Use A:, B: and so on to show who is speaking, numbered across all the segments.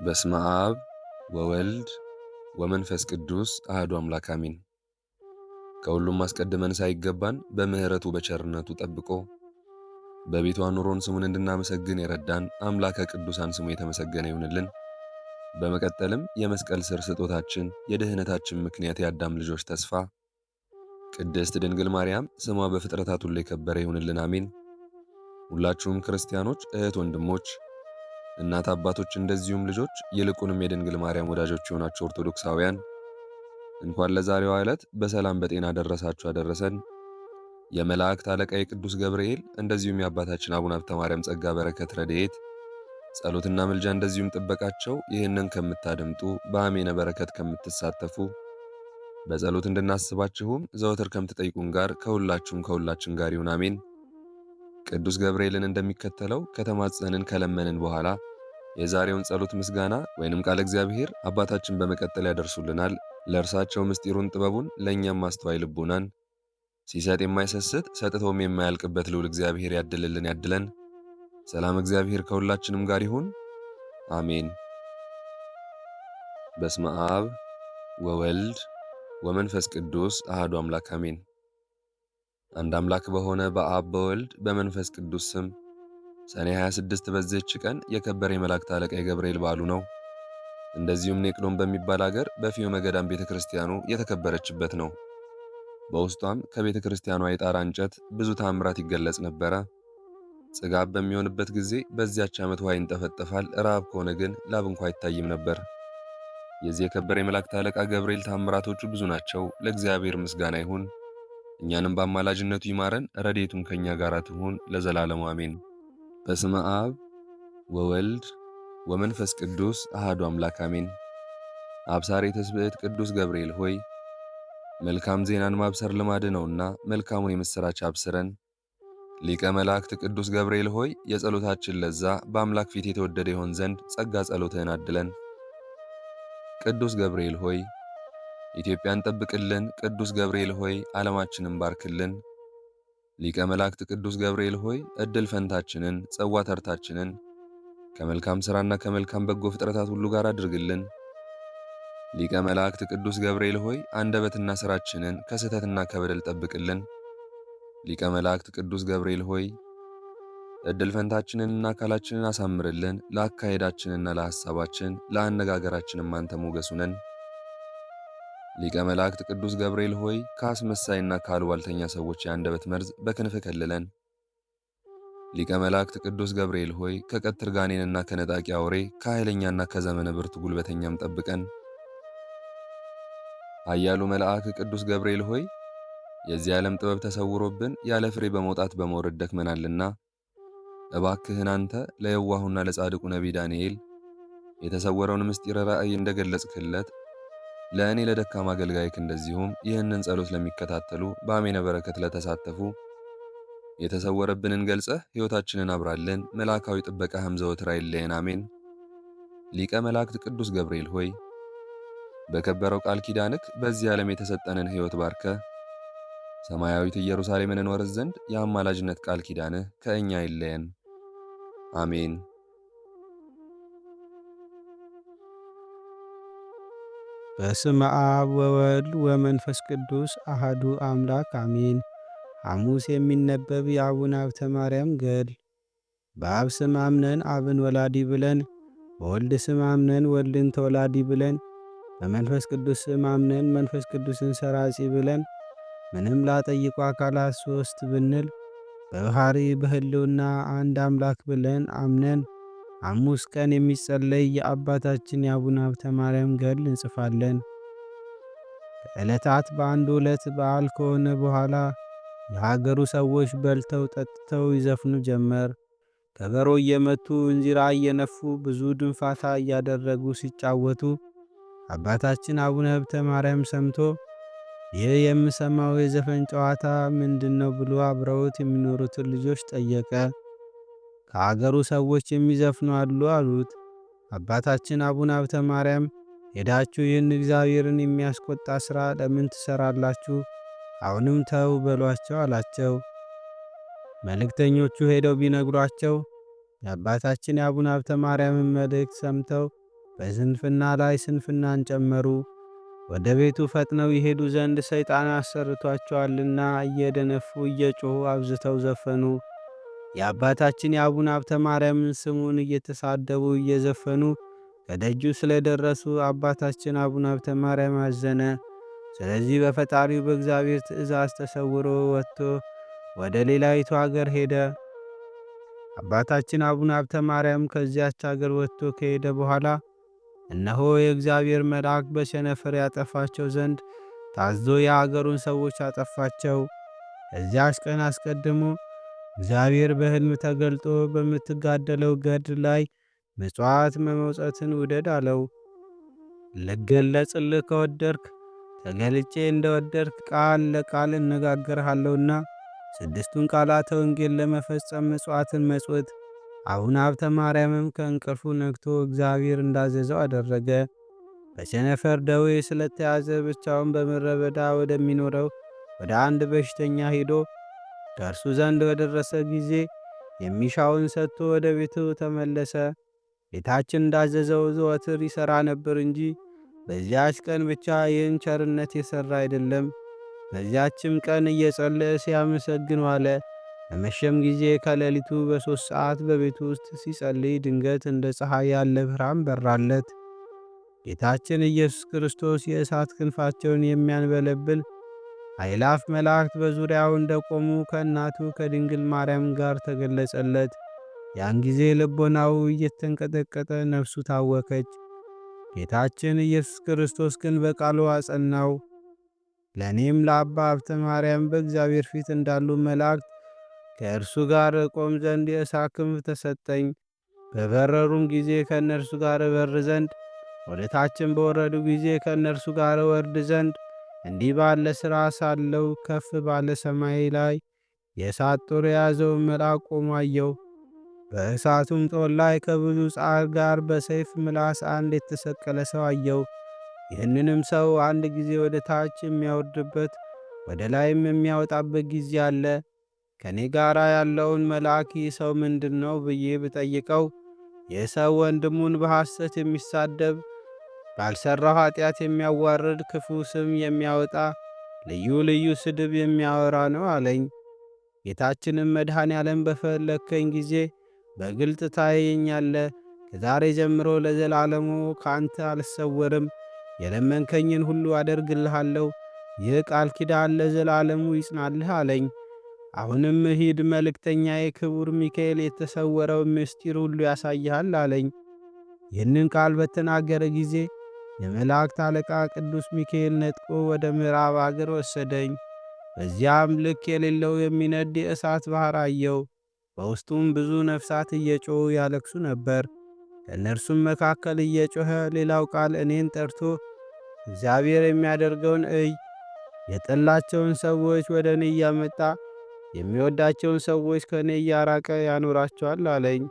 A: በስመ አብ ወወልድ ወመንፈስ ቅዱስ አሐዱ አምላክ አሜን። ከሁሉም አስቀድመን ሳይገባን በምሕረቱ በቸርነቱ ጠብቆ በቤቱ አኑሮን ስሙን እንድናመሰግን የረዳን አምላከ ቅዱሳን ስሙ የተመሰገነ ይሁንልን። በመቀጠልም የመስቀል ሥር ስጦታችን የድኅነታችን ምክንያት የአዳም ልጆች ተስፋ ቅድስት ድንግል ማርያም ስሟ በፍጥረታት ሁሉ የከበረ ይሁንልን አሜን። ሁላችሁም ክርስቲያኖች እህት ወንድሞች፣ እናት አባቶች፣ እንደዚሁም ልጆች ይልቁንም የድንግል ማርያም ወዳጆች የሆናችሁ ኦርቶዶክሳውያን እንኳን ለዛሬዋ ዕለት በሰላም በጤና ደረሳችሁ አደረሰን። የመላእክት አለቃ የቅዱስ ገብርኤል እንደዚሁም የአባታችን አቡነ ሀብተ ማርያም ጸጋ በረከት ረድኤት ጸሎትና ምልጃ እንደዚሁም ጥበቃቸው ይህንን ከምታደምጡ በአሜነ በረከት ከምትሳተፉ በጸሎት እንድናስባችሁም ዘወትር ከምትጠይቁን ጋር ከሁላችን ጋር ይሁን አሜን። ቅዱስ ገብርኤልን እንደሚከተለው ከተማጸንን ከለመንን በኋላ የዛሬውን ጸሎት ምስጋና ወይንም ቃለ እግዚአብሔር አባታችን በመቀጠል ያደርሱልናል። ለእርሳቸው ምስጢሩን ጥበቡን ለእኛም ማስተዋይ ልቡናን ሲሰጥ የማይሰስት ሰጥቶም የማያልቅበት ልዑል እግዚአብሔር ያድለን። ሰላም እግዚአብሔር ከሁላችንም ጋር ይሁን አሜን። በስመ አብ ወወልድ ወመንፈስ ቅዱስ አሐዱ አምላክ አሜን። አንድ አምላክ በሆነ በአብ በወልድ በመንፈስ ቅዱስ ስም ሰኔ 26 በዚህች ቀን የከበረ የመላእክት አለቃ የገብርኤል በዓሉ ነው። እንደዚሁም ኔቅሎን በሚባል አገር በፊዮመ ገዳም ቤተ ክርስቲያኑ የተከበረችበት ነው። በውስጧም ከቤተ ክርስቲያኗ የጣራ እንጨት ብዙ ተአምራት ይገለጽ ነበረ። ጽጋብ በሚሆንበት ጊዜ በዚያች ዓመት ውሃ ይንጠፈጠፋል፣ ረሃብ ከሆነ ግን ላብ እንኳ አይታይም ነበር። የዚህ የከበረ የመላእክት አለቃ ገብርኤል ተአምራቶቹ ብዙ ናቸው። ለእግዚአብሔር ምስጋና ይሁን፣ እኛንም በአማላጅነቱ ይማረን፣ ረድኤቱም ከእኛ ጋር ትሁን ለዘላለሙ አሜን። በስመ አብ ወወልድ ወመንፈስ ቅዱስ አሐዱ አምላክ አሜን። አብሳሬ ትስብእት ቅዱስ ገብርኤል ሆይ መልካም ዜናን ማብሰር ልማድ ነውና መልካሙን የምሥራች አብስረን። ሊቀ መላእክት ቅዱስ ገብርኤል ሆይ የጸሎታችን ለዛ በአምላክ ፊት የተወደደ ይሆን ዘንድ ጸጋ ጸሎትህን አድለን። ቅዱስ ገብርኤል ሆይ ኢትዮጵያን ጠብቅልን። ቅዱስ ገብርኤል ሆይ ዓለማችንን ባርክልን። ሊቀ መላእክት ቅዱስ ገብርኤል ሆይ ዕድል ፈንታችንን ጽዋ ተርታችንን ከመልካም ሥራና ከመልካም በጎ ፍጥረታት ሁሉ ጋር አድርግልን። ሊቀ መላእክት ቅዱስ ገብርኤል ሆይ አንደበትና ሥራችንን ከስህተትና ከበደል ጠብቅልን። ሊቀ መላእክት ቅዱስ ገብርኤል ሆይ ዕድል ፈንታችንንና አካላችንን አሳምርልን። ለአካሄዳችንና ለሐሳባችን ለአነጋገራችንም አንተ ሞገሱ ነን። ሊቀ መላእክት ቅዱስ ገብርኤል ሆይ ከአስመሳይና ከአሉባልተኛ ሰዎች የአንደበት መርዝ በክንፍ ከልለን። ሊቀ መላእክት ቅዱስ ገብርኤል ሆይ ከቀትር ጋኔንና ከነጣቂ አውሬ ከኃይለኛና ከዘመነ ብርቱ ጉልበተኛም ጠብቀን። ኃያሉ መልአክ ቅዱስ ገብርኤል ሆይ የዚህ ዓለም ጥበብ ተሰውሮብን ያለ ፍሬ በመውጣት በመውረድ ደክመናልና እባክህን አንተ ለየዋሁና ለጻድቁ ነቢይ ዳንኤል የተሰወረውን ምስጢረ ራእይ እንደገለጽክለት ለእኔ ለደካማ አገልጋይክ እንደዚሁም ይህንን ጸሎት ለሚከታተሉ በአሜነ በረከት ለተሳተፉ የተሰወረብንን ገልጸህ ሕይወታችንን አብራልን። መልአካዊ ጥበቃህም ዘወትር አይለየን አሜን። ሊቀ መላእክት ቅዱስ ገብርኤል ሆይ በከበረው ቃል ኪዳንክ በዚህ ዓለም የተሰጠንን ሕይወት ባርከ ሰማያዊት ኢየሩሳሌምን እንወርስ ዘንድ የአማላጅነት ቃል ኪዳንህ ከእኛ አይለየን አሜን።
B: በስመ አብ ወወልድ ወመንፈስ ቅዱስ አሐዱ አምላክ አሜን። ሐሙስ የሚነበብ የአቡነ ሀብተ ማርያም ገድል። በአብ ስም አምነን አብን ወላዲ ብለን፣ በወልድ ስም አምነን ወልድን ተወላዲ ብለን፣ በመንፈስ ቅዱስ ስም አምነን መንፈስ ቅዱስን ሰራጺ ብለን፣ ምንም ላጠይቁ አካላት ሦስት ብንል በባሕሪ በሕልውና አንድ አምላክ ብለን አምነን ሐሙስ ቀን የሚጸለይ የአባታችን የአቡነ ሀብተ ማርያም ገድል እንጽፋለን። ከዕለታት በአንዱ ዕለት በዓል ከሆነ በኋላ የሀገሩ ሰዎች በልተው ጠጥተው ይዘፍኑ ጀመር። ከበሮ እየመቱ እንዚራ እየነፉ ብዙ ድንፋታ እያደረጉ ሲጫወቱ አባታችን አቡነ ሀብተ ማርያም ሰምቶ ይህ የምሰማው የዘፈን ጨዋታ ምንድን ነው ብሎ አብረውት የሚኖሩትን ልጆች ጠየቀ። ከአገሩ ሰዎች የሚዘፍኑ አሉ አሉት። አባታችን አቡነ ሀብተ ማርያም ሄዳችሁ ይህን እግዚአብሔርን የሚያስቆጣ ሥራ ለምን ትሠራላችሁ? አሁንም ተው በሏቸው አላቸው። መልእክተኞቹ ሄደው ቢነግሯቸው የአባታችን የአቡነ ሀብተ ማርያምን መልእክት ሰምተው በስንፍና ላይ ስንፍናን ጨመሩ። ወደ ቤቱ ፈጥነው ይሄዱ ዘንድ ሰይጣን አሰርቷቸዋልና እየደነፉ እየጮኹ አብዝተው ዘፈኑ። የአባታችን የአቡነ ሀብተ ማርያምን ስሙን እየተሳደቡ እየዘፈኑ ከደጁ ስለደረሱ አባታችን አቡነ ሀብተ ማርያም አዘነ። ስለዚህ በፈጣሪው በእግዚአብሔር ትእዛዝ ተሰውሮ ወጥቶ ወደ ሌላይቱ አገር ሄደ። አባታችን አቡነ ሀብተ ማርያም ከዚያች አገር ወጥቶ ከሄደ በኋላ እነሆ የእግዚአብሔር መልአክ በቸነፈር ያጠፋቸው ዘንድ ታዞ የአገሩን ሰዎች አጠፋቸው። ከዚያች ቀን አስቀድሞ እግዚአብሔር በሕልም ተገልጦ በምትጋደለው ገድል ላይ ምጽዋት መመውጸትን ውደድ አለው። ልገለጽልህ ከወደድክ ተገልጬ እንደወደድክ ቃል ለቃል እነጋገርሃለሁና ስድስቱን ቃላተ ወንጌል ለመፈጸም ምጽዋትን መጽወት። አቡነ ሀብተ ማርያምም ከእንቅልፉ ነግቶ እግዚአብሔር እንዳዘዘው አደረገ። በቸነፈር ደዌ ስለተያዘ ብቻውን በምድረ በዳ ወደሚኖረው ወደ አንድ በሽተኛ ሄዶ ከእርሱ ዘንድ በደረሰ ጊዜ የሚሻውን ሰጥቶ ወደ ቤቱ ተመለሰ። ጌታችን እንዳዘዘው ዘወትር ይሠራ ነበር እንጂ በዚያች ቀን ብቻ ይህን ቸርነት የሠራ አይደለም። በዚያችም ቀን እየጸለየ ሲያመሰግን ዋለ። በመሸም ጊዜ ከሌሊቱ በ3 ሰዓት በቤቱ ውስጥ ሲጸልይ ድንገት እንደ ፀሐይ ያለ ብርሃን በራለት። ጌታችን ኢየሱስ ክርስቶስ የእሳት ክንፋቸውን የሚያንበለብል አእላፍ መላእክት በዙሪያው እንደቆሙ ከእናቱ ከድንግል ማርያም ጋር ተገለጸለት። ያን ጊዜ ልቦናው እየተንቀጠቀጠ ነፍሱ ታወከች። ጌታችን ኢየሱስ ክርስቶስ ግን በቃሉ አጸናው። ለእኔም ለአባ ሀብተ ማርያም በእግዚአብሔር ፊት እንዳሉ መላእክት ከእርሱ ጋር እቆም ዘንድ የእሳት ክንፍ ተሰጠኝ። በበረሩም ጊዜ ከእነርሱ ጋር እበር ዘንድ፣ ወደ ታችም በወረዱ ጊዜ ከእነርሱ ጋር እወርድ ዘንድ እንዲህ ባለ ሥራ ሳለው ከፍ ባለ ሰማይ ላይ የእሳት ጦር የያዘውን መልአክ ቆሞ አየሁ። በእሳቱም ጦር ላይ ከብዙ ጻዕር ጋር በሰይፍ ምላስ አንድ የተሰቀለ ሰው አየሁ። ይህንንም ሰው አንድ ጊዜ ወደ ታች የሚያወርድበት ወደ ላይም የሚያወጣበት ጊዜ አለ። ከእኔ ጋር ያለውን መልአክ ይህ ሰው ምንድን ነው ብዬ ብጠይቀው፣ ይህ ሰው ወንድሙን በሐሰት የሚሳደብ ባልሠራው ኀጢአት የሚያዋርድ ክፉ ስም የሚያወጣ ልዩ ልዩ ስድብ የሚያወራ ነው አለኝ። ጌታችንም መድኃኔ ዓለም በፈለግከኝ ጊዜ በግልጥ ታየኛለህ። ከዛሬ ጀምሮ ለዘላለሙ ከአንተ አልሰወርም። የለመንከኝን ሁሉ አደርግልሃለሁ። ይህ ቃል ኪዳን ለዘላለሙ ይጽናልህ አለኝ። አሁንም ሂድ፣ መልእክተኛዬ ክቡር ሚካኤል የተሰወረው ምስጢር ሁሉ ያሳይሃል አለኝ። ይህንን ቃል በተናገረ ጊዜ የመላእክት አለቃ ቅዱስ ሚካኤል ነጥቆ ወደ ምዕራብ አገር ወሰደኝ። በዚያም ልክ የሌለው የሚነድ የእሳት ባሕር አየው። በውስጡም ብዙ ነፍሳት እየጮኹ ያለቅሱ ነበር። ከእነርሱም መካከል እየጮኸ ሌላው ቃል እኔን ጠርቶ እግዚአብሔር የሚያደርገውን እይ፣ የጠላቸውን ሰዎች ወደ እኔ እያመጣ የሚወዳቸውን ሰዎች ከእኔ እያራቀ ያኖራቸዋል አለኝ።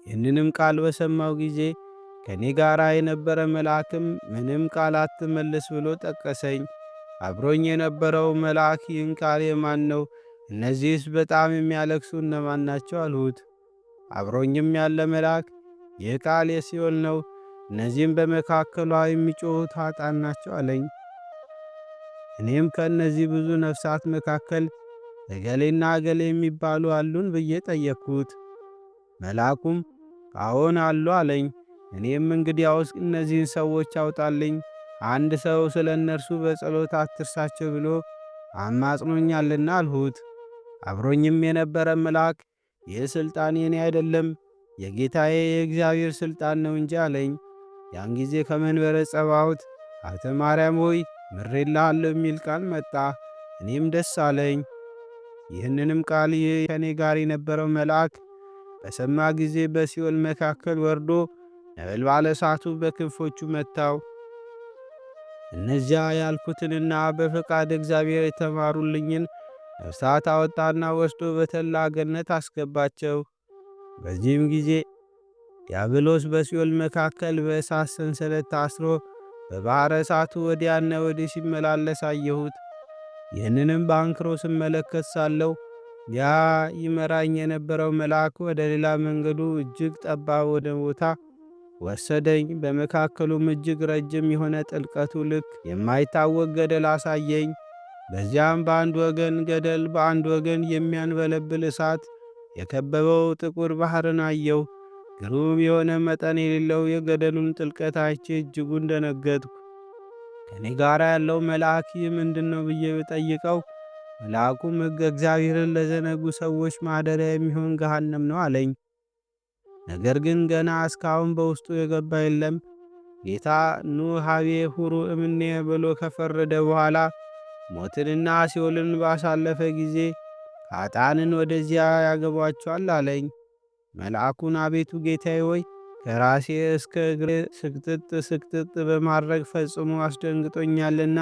B: ይህንንም ቃል በሰማው ጊዜ ከእኔ ጋር የነበረ መልአክም ምንም ቃል አትመልስ ብሎ ጠቀሰኝ። አብሮኝ የነበረው መልአክ ይህን ቃል የማን ነው? እነዚህስ በጣም የሚያለቅሱ እነማን ናቸው? አልሁት። አብሮኝም ያለ መልአክ ይህ ቃል የሲኦል ነው፣ እነዚህም በመካከሏ የሚጮኹት ኃጥአን ናቸው አለኝ። እኔም ከእነዚህ ብዙ ነፍሳት መካከል እገሌና እገሌ የሚባሉ አሉን ብዬ ጠየቅሁት። መልአኩም አዎን አሉ አለኝ። እኔም እንግዲያውስ እነዚህን ሰዎች አውጣልኝ፣ አንድ ሰው ስለ እነርሱ በጸሎት አትርሳቸው ብሎ አማጽኖኛልና አልሁት። አብሮኝም የነበረ መልአክ ይህ ሥልጣን የኔ አይደለም የጌታዬ የእግዚአብሔር ሥልጣን ነው እንጂ አለኝ። ያን ጊዜ ከመንበረ ጸባዖት ሀብተ ማርያም ሆይ ምሬልሃለሁ የሚል ቃል መጣ። እኔም ደስ አለኝ። ይህንንም ቃል ይህ ከእኔ ጋር የነበረው መልአክ በሰማ ጊዜ በሲኦል መካከል ወርዶ ነበልባለ እሳቱ በክንፎቹ መታው። እነዚያ ያልኩትንና በፈቃድ እግዚአብሔር የተማሩልኝን ነፍሳት አወጣና ወስዶ በተላ ገነት አስገባቸው። በዚህም ጊዜ ዲያብሎስ በሲኦል መካከል በእሳት ሰንሰለት ታስሮ በባሕረ እሳቱ ወዲያና ወዲህ ሲመላለስ አየሁት። ይህንንም በአንክሮ ስመለከት ሳለሁ ያ ይመራኝ የነበረው መልአክ ወደ ሌላ መንገዱ እጅግ ጠባብ ወደ ቦታ ወሰደኝ። በመካከሉም እጅግ ረጅም የሆነ ጥልቀቱ ልክ የማይታወቅ ገደል አሳየኝ። በዚያም በአንድ ወገን ገደል፣ በአንድ ወገን የሚያንበለብል እሳት የከበበው ጥቁር ባሕርን አየሁ። ግሩም የሆነ መጠን የሌለው የገደሉን ጥልቀት አይቼ እጅጉን ደነገጥኩ። ከእኔ ጋር ያለው መልአክ ይህ ምንድን ነው ብዬ ብጠይቀው፣ መልአኩም ሕገ እግዚአብሔርን ለዘነጉ ሰዎች ማደሪያ የሚሆን ገሃነም ነው አለኝ። ነገር ግን ገና እስካሁን በውስጡ የገባ የለም። ጌታ ኑ ሀቤ ሁሩ እምኔ ብሎ ከፈረደ በኋላ ሞትንና ሲኦልን ባሳለፈ ጊዜ ኃጥአንን ወደዚያ ያገቧቸዋል አለኝ። መልአኩን አቤቱ ጌታዬ ሆይ ከራሴ እስከ እግሬ ስቅጥጥ ስቅጥጥ በማድረግ ፈጽሞ አስደንግጦኛልና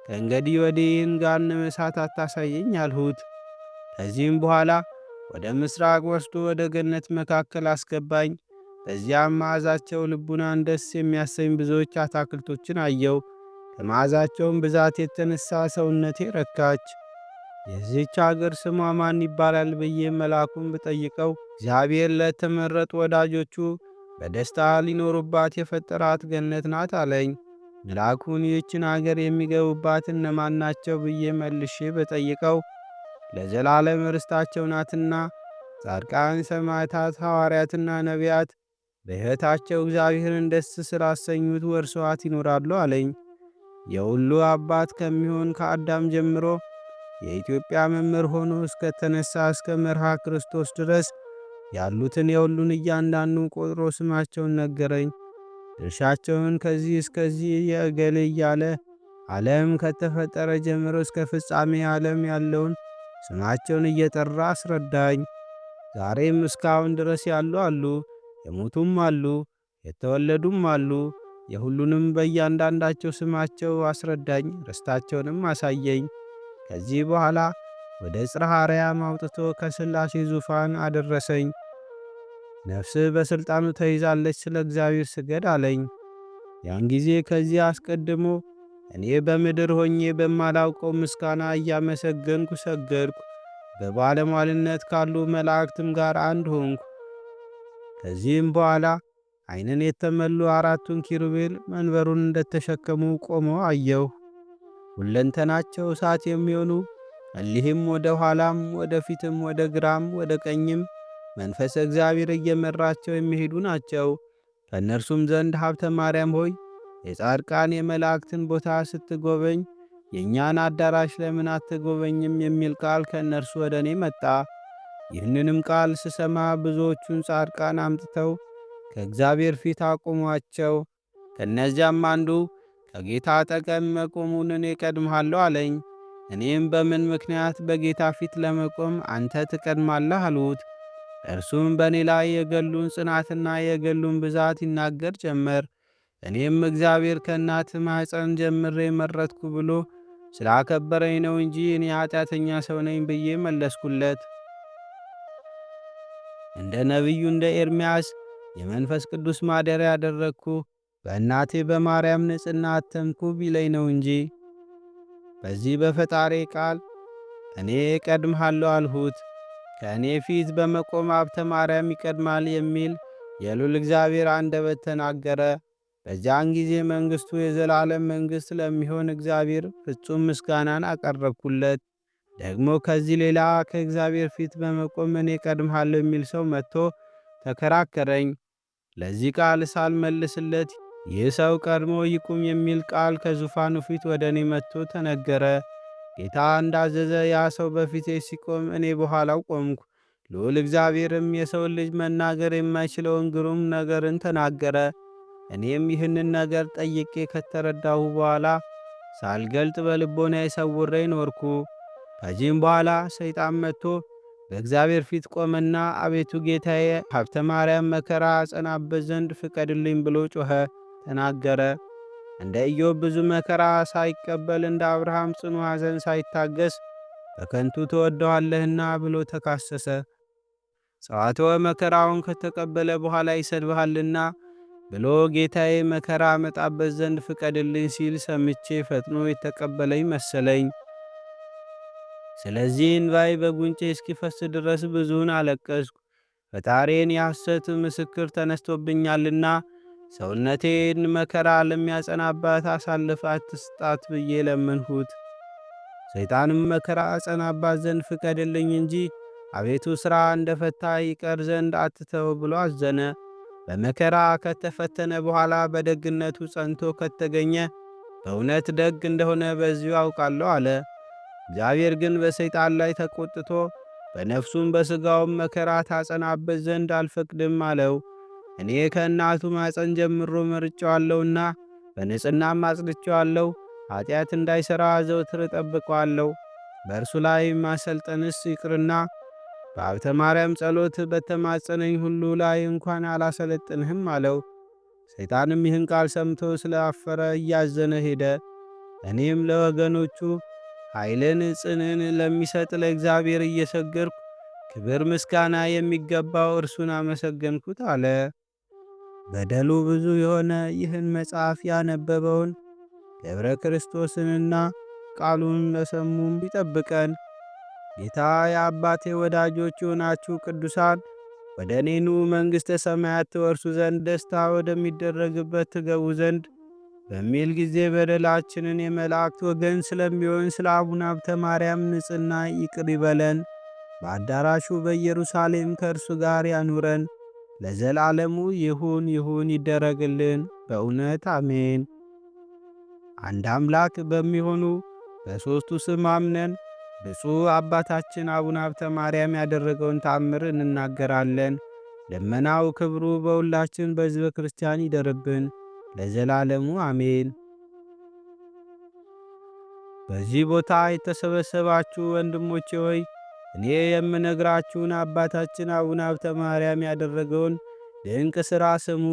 B: ከእንግዲህ ወዲህ ይህን ገሃነመ እሳት አታሳየኝ አልሁት። ከዚህም በኋላ ወደ ምሥራቅ ወስዶ ወደ ገነት መካከል አስገባኝ። በዚያም መዓዛቸው ልቡናን ደስ የሚያሰኝ ብዙዎች አታክልቶችን አየው። ከመዓዛቸውም ብዛት የተነሣ ሰውነቴ ረካች። የዚህች አገር ስሟ ማን ይባላል ብዬ መልአኩን ብጠይቀው፣ እግዚአብሔር ለተመረጡ ወዳጆቹ በደስታ ሊኖሩባት የፈጠራት ገነት ናት አለኝ። መልአኩን ይህችን አገር የሚገቡባት እነማን ናቸው ብዬ መልሼ ብጠይቀው፣ ለዘላለም ርስታቸው ናትና ጻድቃን፣ ሰማዕታት፣ ሐዋርያትና ነቢያት በሕይወታቸው እግዚአብሔርን ደስ ስላሰኙት ወርሰዋት ይኖራሉ አለኝ። የሁሉ አባት ከሚሆን ከአዳም ጀምሮ የኢትዮጵያ መምህር ሆኖ እስከ ተነሣ እስከ መርሃ ክርስቶስ ድረስ ያሉትን የሁሉን እያንዳንዱ ቆጥሮ ስማቸውን ነገረኝ። ድርሻቸውን ከዚህ እስከዚህ የእገሌ እያለ ዓለም ከተፈጠረ ጀምሮ እስከ ፍጻሜ ዓለም ያለውን ስማቸውን እየጠራ አስረዳኝ። ዛሬም እስካሁን ድረስ ያሉ አሉ፣ የሞቱም አሉ፣ የተወለዱም አሉ። የሁሉንም በእያንዳንዳቸው ስማቸው አስረዳኝ፣ ርስታቸውንም አሳየኝ። ከዚህ በኋላ ወደ ጽርሐ አርያም አውጥቶ ከሥላሴ ዙፋን አደረሰኝ። ነፍስህ በሥልጣኑ ተይዛለች፣ ስለ እግዚአብሔር ስገድ አለኝ። ያን ጊዜ ከዚህ አስቀድሞ እኔ በምድር ሆኜ በማላውቀው ምስጋና እያመሰገንኩ ሰገድኩ። በባለሟልነት ካሉ መላእክትም ጋር አንድ ሆንኩ። ከዚህም በኋላ ዓይንን የተመሉ አራቱን ኪሩቤል መንበሩን እንደተሸከሙ ቆመው አየሁ። ሁለንተናቸው እሳት የሚሆኑ እሊህም ወደ ኋላም ወደ ፊትም ወደ ግራም ወደ ቀኝም መንፈሰ እግዚአብሔር እየመራቸው የሚሄዱ ናቸው። ከእነርሱም ዘንድ ሀብተ ማርያም ሆይ የጻድቃን የመላእክትን ቦታ ስትጎበኝ የእኛን አዳራሽ ለምን አትጎበኝም? የሚል ቃል ከእነርሱ ወደ እኔ መጣ። ይህንንም ቃል ስሰማ ብዙዎቹን ጻድቃን አምጥተው ከእግዚአብሔር ፊት አቆሟቸው። ከእነዚያም አንዱ ከጌታ አጠገብ መቆሙን እኔ እቀድምሃለሁ አለኝ። እኔም በምን ምክንያት በጌታ ፊት ለመቆም አንተ ትቀድማለህ አልሁት። እርሱም በእኔ ላይ የገሉን ጽናትና የገሉን ብዛት ይናገር ጀመር። እኔም እግዚአብሔር ከእናት ማኅፀን ጀምሬ መረጥኩ ብሎ ስላከበረኝ ነው እንጂ እኔ ኃጢአተኛ ሰው ነኝ ብዬ መለስኩለት። እንደ ነቢዩ እንደ ኤርምያስ የመንፈስ ቅዱስ ማደሪያ ያደረግኩ በእናቴ በማርያም ንጽሕና አተምኩ ቢለኝ ነው እንጂ። በዚህ በፈጣሪ ቃል እኔ እቀድምሃለሁ አልሁት። ከእኔ ፊት በመቆም ሀብተ ማርያም ይቀድማል የሚል የሉል እግዚአብሔር አንደበት ተናገረ። በዚያን ጊዜ መንግሥቱ የዘላለም መንግሥት ለሚሆን እግዚአብሔር ፍጹም ምስጋናን አቀረብኩለት። ደግሞ ከዚህ ሌላ ከእግዚአብሔር ፊት በመቆም እኔ እቀድምሃለሁ የሚል ሰው መጥቶ ተከራከረኝ። ለዚህ ቃል ሳልመልስለት ይህ ሰው ቀድሞ ይቁም የሚል ቃል ከዙፋኑ ፊት ወደ እኔ መጥቶ ተነገረ። ጌታ እንዳዘዘ ያ ሰው በፊቴ ሲቆም እኔ በኋላው ቆምኩ። ልዑል እግዚአብሔርም የሰውን ልጅ መናገር የማይችለውን ግሩም ነገርን ተናገረ። እኔም ይህንን ነገር ጠይቄ ከተረዳሁ በኋላ ሳልገልጥ በልቦናዬ ሰውሬ ኖርኩ። ከዚህም በኋላ ሰይጣን መጥቶ በእግዚአብሔር ፊት ቆመና አቤቱ ጌታዬ ሀብተ ማርያም መከራ አጸናበት ዘንድ ፍቀድልኝ ብሎ ጮኸ፣ ተናገረ። እንደ ኢዮብ ብዙ መከራ ሳይቀበል እንደ አብርሃም ጽኑ ሐዘን ሳይታገስ በከንቱ ትወደዋለህና ብሎ ተካሰሰ። ጸዋትወ መከራውን ከተቀበለ በኋላ ይሰድብሃልና ብሎ ጌታዬ መከራ አመጣበት ዘንድ ፍቀድልኝ ሲል ሰምቼ ፈጥኖ የተቀበለኝ መሰለኝ። ስለዚህ እንባዬ በጉንጬ እስኪፈስ ድረስ ብዙውን አለቀስኩ። ፈጣሪዬን የሐሰት ምስክር ተነስቶብኛልና ሰውነቴን መከራ ለሚያጸናባት አሳልፈ አትስጣት ብዬ ለመንሁት። ሰይጣንም መከራ አጸናባት ዘንድ ፍቀድልኝ እንጂ አቤቱ ሥራ እንደ ፈታ ይቀር ዘንድ አትተው ብሎ አዘነ። በመከራ ከተፈተነ በኋላ በደግነቱ ጸንቶ ከተገኘ በእውነት ደግ እንደሆነ በዚሁ አውቃለሁ አለ። እግዚአብሔር ግን በሰይጣን ላይ ተቆጥቶ በነፍሱም በሥጋውም መከራ ታጸናበት ዘንድ አልፈቅድም አለው። እኔ ከእናቱ ማፀን ጀምሮ መርጬዋለሁና በንጽሕናም አጽድቼዋለሁ። ኀጢአት እንዳይሠራ ዘውትር እጠብቀዋለሁ። በእርሱ ላይ ማሰልጠንስ ይቅርና በሀብተ ማርያም ጸሎት በተማጸነኝ ሁሉ ላይ እንኳን አላሰለጥንህም አለው። ሰይጣንም ይህን ቃል ሰምቶ ስለ አፈረ እያዘነ ሄደ። እኔም ለወገኖቹ ኃይልን ጽንን ለሚሰጥ ለእግዚአብሔር እየሰገድኩ ክብር ምስጋና የሚገባው እርሱን አመሰገንኩት አለ። በደሉ ብዙ የሆነ ይህን መጽሐፍ ያነበበውን ገብረ ክርስቶስንና ቃሉን ለሰሙም ይጠብቀን። ጌታ የአባቴ ወዳጆች የሆናችሁ ቅዱሳን ወደ እኔኑ መንግሥተ ሰማያት ትወርሱ ዘንድ ደስታ ወደሚደረግበት ትገቡ ዘንድ በሚል ጊዜ በደላችንን የመላእክት ወገን ስለሚሆን ስለ አቡነ ሀብተ ማርያም ንጽሕና ይቅር ይበለን። በአዳራሹ በኢየሩሳሌም ከእርሱ ጋር ያኑረን። ለዘላለሙ ይሁን ይሁን ይደረግልን፣ በእውነት አሜን። አንድ አምላክ በሚሆኑ በሦስቱ ስም አምነን ብፁዕ አባታችን አቡነ ሀብተ ማርያም ያደረገውን ተአምር እንናገራለን። ደመናው ክብሩ በሁላችን በሕዝበ ክርስቲያን ይደርብን ለዘላለሙ አሜን። በዚህ ቦታ የተሰበሰባችሁ ወንድሞቼ ሆይ እኔ የምነግራችሁን አባታችን አቡነ ሀብተ ማርያም ያደረገውን ድንቅ ሥራ ስሙ።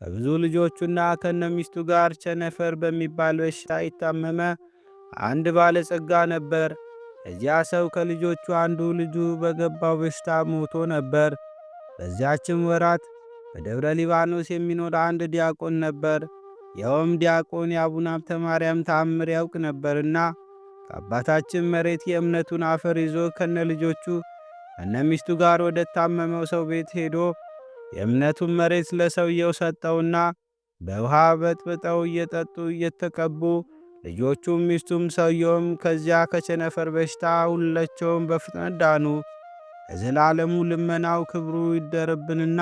B: ከብዙ ልጆቹና ከነሚስቱ ጋር ቸነፈር በሚባል በሽታ ይታመመ አንድ ባለጸጋ ነበር። ከዚያ ሰው ከልጆቹ አንዱ ልጁ በገባው በሽታ ሞቶ ነበር። በዚያችም ወራት በደብረ ሊባኖስ የሚኖር አንድ ዲያቆን ነበር። ይኸውም ዲያቆን የአቡነ ሀብተ ማርያም ተአምር ያውቅ ነበርና ከአባታችን መሬት የእምነቱን አፈር ይዞ ከነ ልጆቹ ከነ ሚስቱ ጋር ወደ ታመመው ሰው ቤት ሄዶ የእምነቱን መሬት ለሰውየው ሰጠውና በውሃ በጥብጠው እየጠጡ እየተቀቡ ልጆቹም ሚስቱም ሰውየውም ከዚያ ከቸነፈር በሽታ ሁላቸውም በፍጥነት ዳኑ። ለዘላለሙ ልመናው ክብሩ ይደርብንና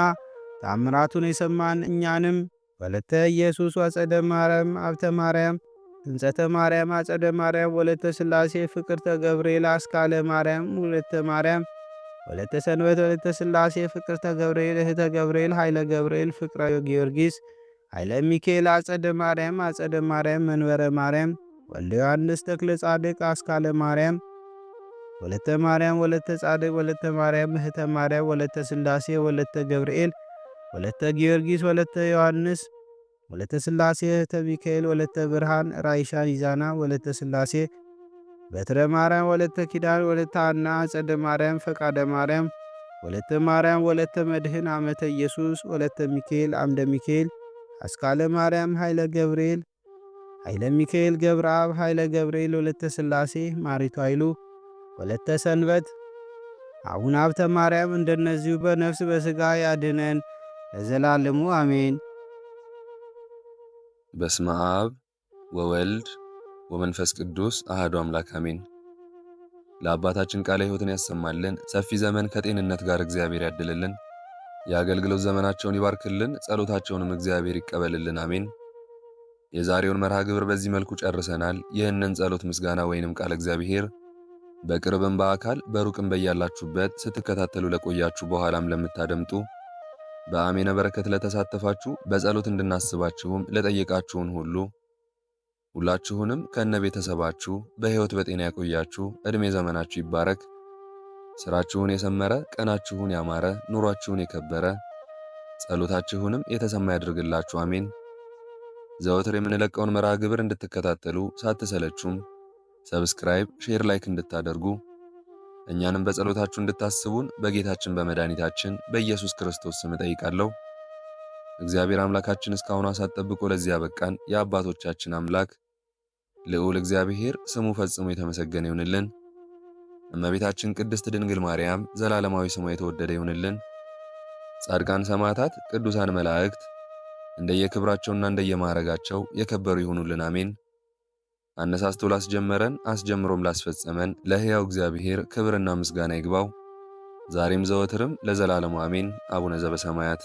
B: ታምራቱን የሰማን እኛንም ወለተ ኢየሱስ ወጸደ ማርያም ሀብተ ማርያም እንጸተ ማርያም አጸደ ማርያም ወለተ ሥላሴ ፍቅርተ ገብርኤል አስካለ ማርያም ወለተ ማርያም ወለተ ሰንበት ወለተ ሥላሴ ፍቅርተ ገብርኤል እህተ ገብርኤል ኃይለ ገብርኤል ፍቅረ ጊዮርጊስ ኃይለ ሚካኤል አጸደ ማርያም መንበረ ማርያም ወልደ ዮሐንስ ተክለ ጻድቅ አስካለ ማርያም ወለተ ማርያም ወለተ ጻድቅ ወለተ ማርያም እህተ ማርያም ወለተ ሥላሴ ወለተ ገብርኤል ወለተ ጊዮርጊስ ወለተ ዮሐንስ ወለተ ሥላሴ እህተ ሚካኤል ወለተ ብርሃን ራይሻን ይዛና ወለተ ሥላሴ በትረ ማርያም ወለተ ኪዳን ወለተ አና አጸደ ማርያም ፈቃደ ማርያም ወለተ ማርያም ወለተ መድህን አመተ ኢየሱስ ወለተ ሚካኤል አምደ ሚካኤል አስካለ ማርያም ኃይለ ገብርኤል ኃይለ ሚካኤል ገብረአብ ኃይለ ገብርኤል ወለተ ሥላሴ ማሪቱ ኃይሉ ወለተ ሰንበት አቡነ ሀብተ ማርያም እንደነዚሁ በነፍስ በሥጋ ያድነን ለዘላለሙ አሜን።
A: በስመ አብ ወወልድ ወመንፈስ ቅዱስ አሐዱ አምላክ አሜን። ለአባታችን ቃለ ሕይወትን ያሰማልን፣ ሰፊ ዘመን ከጤንነት ጋር እግዚአብሔር ያድልልን፣ የአገልግሎት ዘመናቸውን ይባርክልን፣ ጸሎታቸውንም እግዚአብሔር ይቀበልልን አሜን። የዛሬውን መርሃ ግብር በዚህ መልኩ ጨርሰናል። ይህንን ጸሎት ምስጋና ወይንም ቃለ እግዚአብሔር በቅርብም በአካል በሩቅም በያላችሁበት ስትከታተሉ ለቆያችሁ በኋላም ለምታደምጡ በአሜነ በረከት ለተሳተፋችሁ በጸሎት እንድናስባችሁም ለጠየቃችሁን ሁላችሁንም ከነ ቤተሰባችሁ በሕይወት በጤና ያቆያችሁ፣ ዕድሜ ዘመናችሁ ይባረክ፣ ሥራችሁን የሰመረ፣ ቀናችሁን ያማረ፣ ኑሯችሁን የከበረ፣ ጸሎታችሁንም የተሰማ ያድርግላችሁ አሜን። ዘወትር የምንለቀውን መርሃ ግብር እንድትከታተሉ ሳትሰለቹም ሰብስክራይብ፣ ሼር፣ ላይክ እንድታደርጉ እኛንም በጸሎታችሁ እንድታስቡን በጌታችን በመድኃኒታችን በኢየሱስ ክርስቶስ ስም እጠይቃለሁ። እግዚአብሔር አምላካችን እስካሁን ሰዓት ጠብቆ ለዚህ ያበቃን የአባቶቻችን አምላክ ልዑል እግዚአብሔር ስሙ ፈጽሞ የተመሰገነ ይሁንልን። እመቤታችን ቅድስት ድንግል ማርያም ዘላለማዊ ስሟ የተወደደ ይሁንልን። ጻድቃን ሰማዕታት፣ ቅዱሳን መላእክት እንደየክብራቸውና እንደየማዕረጋቸው የከበሩ ይሁኑልን። አሜን። አነሳስቶ ላስጀመረን አስጀምሮም ላስፈጸመን ለሕያው እግዚአብሔር ክብርና ምስጋና ይግባው ዛሬም ዘወትርም ለዘላለሙ አሜን። አቡነ ዘበሰማያት